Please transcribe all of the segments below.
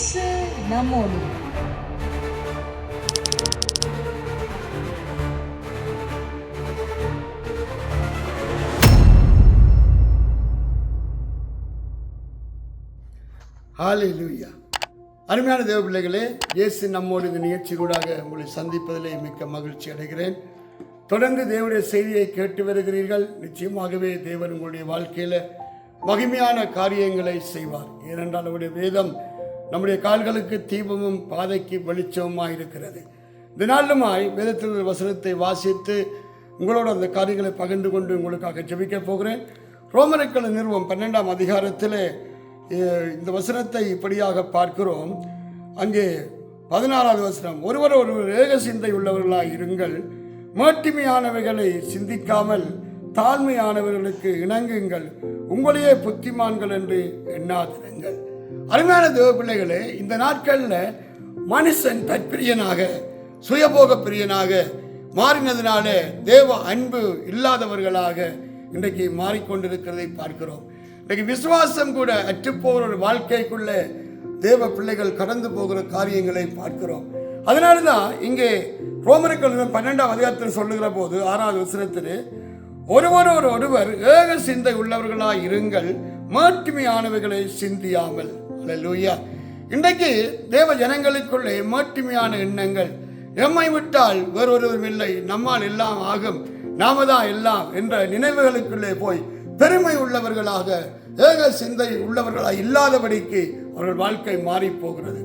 இயேசு நம்மோடு. ஹல்லேலூயா. அருமையான தேவ பிள்ளைகளே, இயேசு நம்மோடு இந்த நிகழ்ச்சியூடாக உங்களை சந்திப்பதிலே மிக்க மகிழ்ச்சி அடைகிறேன். தொடர்ந்து தேவனுடைய செய்தியை கேட்டு வருகிறீர்கள். நிச்சயமாகவே தேவன் உங்களுடைய வாழ்க்கையில் மகிமையான காரியங்களை செய்வார். ஏனென்றால் அவருடைய வேதம் நம்முடைய கால்களுக்கு தீபமும் பாதைக்கு வெளிச்சமுமாக இருக்கிறது. இந்த நாளுமாய் வேதத்தின் வசனத்தை வாசித்து உங்களோட அந்த காரியங்களை பகிர்ந்து கொண்டு உங்களுக்காக ஜெபிக்க போகிறேன். ரோமர்கள் நிறுவம் 12ஆம் அதிகாரத்தில் இந்த வசனத்தை இப்படியாக பார்க்கிறோம். அங்கே 16வது வசனம், ஒருவர் ஏக சிந்தை உள்ளவர்களாய் இருங்கள், மேட்டிமையானவைகளை சிந்திக்காமல் தாழ்மையானவர்களுக்கு இணங்குங்கள், உங்களையே புத்திமான்கள் என்று எண்ணாதிருங்கள். அருமையான தேவ பிள்ளைகளே, இந்த நாட்களில் மனுஷன் தற்பிரியனாக சுயபோக பிரியனாக மாறினதினால தேவ அன்பு இல்லாதவர்களாக இன்றைக்கு மாறிக்கொண்டிருக்கிறதை பார்க்கிறோம். இன்றைக்கு விசுவாசம் கூட அற்றுப்போகிற ஒரு வாழ்க்கைக்குள்ளே தேவ பிள்ளைகள் கடந்து போகிற காரியங்களை பார்க்கிறோம். அதனால தான் இங்கே ரோமர்கள் 12ஆம் அதிகாரத்தில் சொல்லுகிற போது 6வது வசனத்தில், ஒருவர் ஏக சிந்தை உள்ளவர்களாய் இருங்கள், மேட்டிமையானவைகளை சிந்தியாமல். அல்லேலூயா. இன்றைக்கு தேவ ஜனங்களுக்குள்ளே மேட்டிமையான எண்ணங்கள், எம்மை விட்டால் வேறொருவரும் இல்லை, நம்மால் எல்லாம் ஆகும், நாம தான் எல்லாம் என்ற நினைவுகளுக்குள்ளே போய் பெருமை உள்ளவர்களாக ஏக சிந்தை உள்ளவர்களாக இல்லாதபடிக்கு அவர்கள் வாழ்க்கை மாறி போகிறது.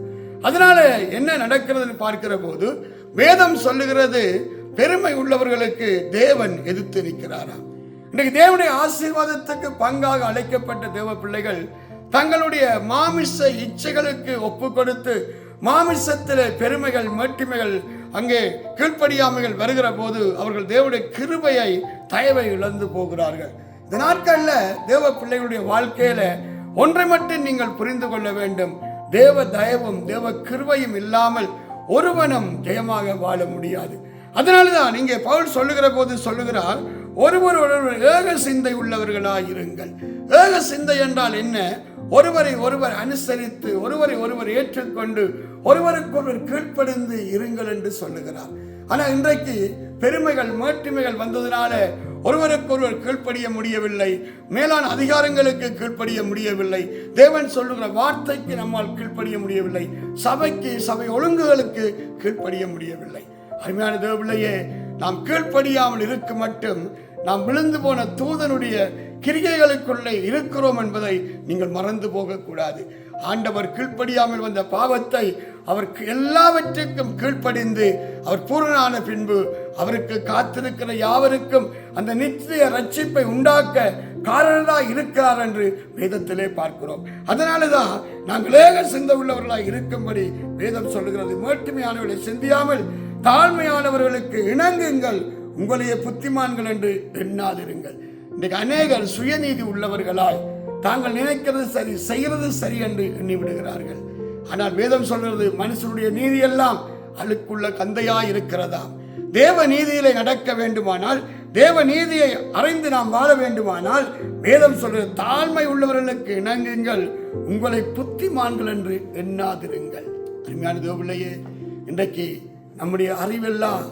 அதனால என்ன நடக்கிறதுன்னு பார்க்கிற போது வேதம் சொல்லுகிறது, பெருமை உள்ளவர்களுக்கு தேவன் எதிர்த்து நிற்கிறாராம். இன்றைக்கு தேவனுடைய ஆசீர்வாதத்துக்கு பங்காக அழைக்கப்பட்ட தேவ பிள்ளைகள் தங்களுடைய மாமிச இச்சைகளுக்கு ஒப்பு கொடுத்து மாமிசத்திலே பெருமைகள் மேட்டிமைகள் அங்கே கீழ்ப்படியாமைகள் வருகிற போது அவர்கள் தேவனுடைய கிருபையை தயவை இழந்து போகிறார்கள். இந்த நாட்களில் தேவ பிள்ளைகளுடைய வாழ்க்கையில ஒன்றை மட்டும் நீங்கள் புரிந்து கொள்ள வேண்டும், தேவ தயவும் தேவ கிருபையும் இல்லாமல் ஒருவனும் ஜெயமாக வாழ முடியாது. அதனால்தான் இங்கே பவுல் சொல்லுகிற போது சொல்லுகிறார், ஒருவர் ஏக சிந்தை உள்ளவர்களாய் இருங்கள். ஏக சிந்தை என்றால் என்ன? ஒருவரை ஒருவர் அனுசரித்து ஒருவரை ஒருவர் ஏற்றுக்கொண்டு ஒருவருக்கொருவர் கீழ்ப்படிந்து இருங்கள் என்று சொல்லுகிறார். ஆனால் இன்றைக்கு பெருமைகள் மேட்டிமைகள் வந்ததினால ஒருவருக்கொருவர் கீழ்ப்படிய முடியவில்லை, மேலான அதிகாரங்களுக்கு கீழ்ப்படிய முடியவில்லை, தேவன் சொல்லுகிற வார்த்தைக்கு நம்மால் கீழ்ப்படிய முடியவில்லை, சபைக்கு சபை ஒழுங்குகளுக்கு கீழ்ப்படிய முடியவில்லை. அருமையான தேவபிள்ளையே, நாம் கீழ்ப்படியாமல் இருக்க மட்டும் நாம் விழுந்து போன தூதனுடைய கிரிகைகளுக்குள்ளே இருக்கிறோம் என்பதை நீங்கள் மறந்து போகக்கூடாது. ஆண்டவர் கீழ்ப்படியாமல் வந்த பாவத்தை அவருக்கு எல்லாவற்றுக்கும் கீழ்ப்படிந்து அவர் பூரணான பின்பு அவருக்கு காத்திருக்கிற யாவருக்கும் அந்த நித்திய ரட்சிப்பை உண்டாக்க காரணராக இருக்கிறார் என்று வேதத்திலே பார்க்கிறோம். அதனாலதான் நாங்கள் ஏக சிந்தை உள்ளவர்களாக இருக்கும்படி வேதம் சொல்லுகிறது. மேட்டுமையானவர்களை சிந்தியாமல் தாழ்மையானவர்களுக்கு இணங்குங்கள், உங்களையே புத்திமான்கள் என்று எண்ணாதிருங்கள். இன்றைக்கு அநேகர் சுயநீதி உள்ளவர்களாய் தாங்கள் நினைக்கிறது சரி, செய்கிறது சரி என்று எண்ணி விடுகிறார்கள். ஆனால் வேதம் சொல்கிறது, மனுஷனுடைய நீதி எல்லாம் அழுக்குள்ள கந்தையாய் இருக்கிறதா. தேவ நீதியிலே நடக்க வேண்டுமானால், தேவ நீதியை அறிந்து நாம் வாழ வேண்டுமானால் வேதம் சொல்றது, தாழ்மை உள்ளவர்களுக்கு இணங்குங்கள், உங்களை புத்திமான்கள் என்று எண்ணாதிருங்கள். அருமையான தேவபிள்ளையே, இன்றைக்கு நம்முடைய அறிவெல்லாம்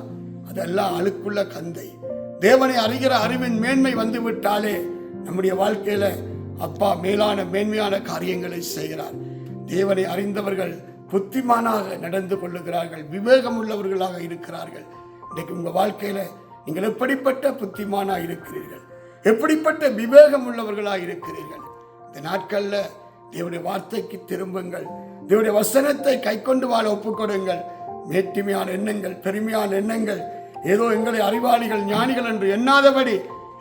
அதெல்லாம் அழுக்குள்ள கந்தை. தேவனை அறிகிற அறிவின் மேன்மை வந்து விட்டாலே நம்முடைய வாழ்க்கையில அப்பா மேலான மேன்மையான காரியங்களை செய்கிறார். தேவனை அறிந்தவர்கள் புத்திமானாக நடந்து கொள்ளுகிறார்கள், விவேகம் உள்ளவர்களாக இருக்கிறார்கள். இன்றைக்கு உங்க வாழ்க்கையில நீங்கள் எப்படிப்பட்ட புத்திமானா இருக்கிறீர்கள், எப்படிப்பட்ட விவேகம் உள்ளவர்களாக இருக்கிறீர்கள்? இந்த நாட்கள்ல தேவனுடைய வார்த்தைக்கு திரும்புங்கள், தேவனுடைய வசனத்தை கை கொண்டு வாழ ஒப்புக்கொடுங்கள். மேட்டிமையான எண்ணங்கள், பெருமையான எண்ணங்கள், ஏதோ எங்களை அறிவாளிகள் ஞானிகள் என்று எண்ணாதபடி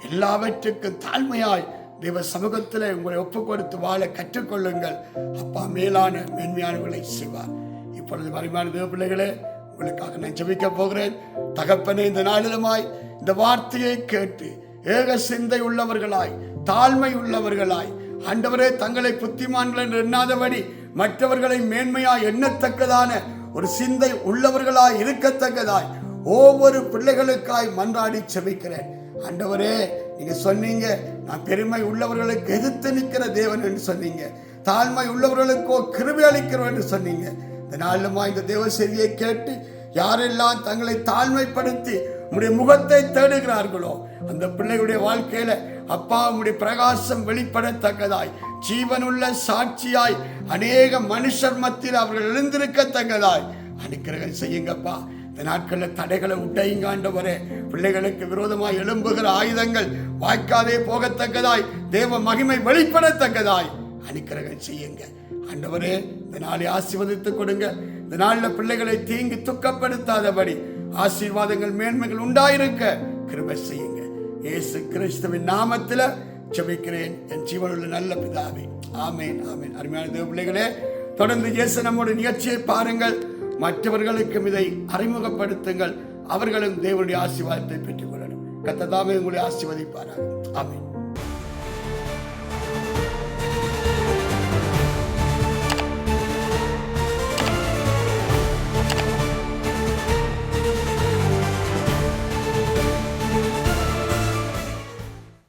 எல்லாவற்றுக்கும் தாழ்மையாய் தேவ சமூகத்தில் உங்களை ஒப்பு கொடுத்து வாழ கற்றுக்கொள்ளுங்கள். அப்பா மேலான மேன்மையானவர்களை செய்வார். இப்பொழுது அருமையான தேவ பிள்ளைகளே, உங்களுக்காக நான் ஜெபிக்க போகிறேன். தகப்பனே, இந்த நாளிலுமாய் இந்த வார்த்தையை கேட்டு ஏக சிந்தை உள்ளவர்களாய் தாழ்மை உள்ளவர்களாய் ஆண்டவரே தங்களை புத்திமான்கள் என்று எண்ணாதபடி மற்றவர்களை மேன்மையாய் எண்ணத்தக்கதான ஒரு சிந்தை உள்ளவர்களாய் இருக்கத்தக்கதாய் ஒவ்வொரு பிள்ளைகளுக்காய் மன்றாடி ஜெபிக்கிறேன். ஆண்டவரே, நீங்க சொன்னீங்க, நான் பெருமை உள்ளவர்களுக்கு எதிர்த்து நிற்கிற தேவன் என்று சொன்னீங்க. தாழ்மை உள்ளவர்களுக்கோ கிருபை அளிக்கிறோம் என்று சொன்னீங்க. இந்த நாளுமா இந்த தேவ செய்தியை கேட்டு யாரெல்லாம் தங்களை தாழ்மைப்படுத்தி உம்முடைய முகத்தை தேடுகிறார்களோ அந்த பிள்ளைகளுடைய வாழ்க்கையில அப்பா உம்முடைய பிரகாசம் வெளிப்படத்தக்கதாய், ஜீவனுள்ள சாட்சியாய் அநேக மனுஷர் மத்தியில் அவர்கள் எழுந்திருக்கத்தக்கதாய் அனுக்கிரகம் செய்யுங்கப்பா. இந்த நாட்களில் தடைகளை உடையுங்க ஆண்டவரே. பிள்ளைகளுக்கு விரோதமாய் எழும்புகிற ஆயுதங்கள் வாய்க்காதே போகத்தக்கதாய், தேவ மகிமை வெளிப்படத்தக்கதாய் அனுக்கிரகம் செய்யுங்க ஆண்டவரே. இந்த நாளை ஆசீர்வதித்துக் கொடுங்க. இந்த நாளில் பிள்ளைகளை தீங்கு துக்கப்படுத்தாதபடி ஆசீர்வாதங்கள் மேன்மைகள் உண்டாயிருக்க கிருபை செய்யுங்க. இயேசு கிறிஸ்துவின் நாமத்தில் ஜெபிக்கிறேன் என் ஜீவனுள்ள நல்ல பிதாவே, ஆமேன் ஆமேன். அருமையான தேவ பிள்ளைகளே, தொடர்ந்து இயேசு நம்முடைய நிகழ்ச்சியை பாருங்கள், மற்றவர்களுக்கும் இதை அறிமுகப்படுத்துங்கள். அவர்களும் தேவனுடைய ஆசீர்வாதத்தை பெற்றுக் கொள்ளணும். கர்த்தர் தாமே உங்களை ஆசீர்வதிப்பாராக. ஆமென்.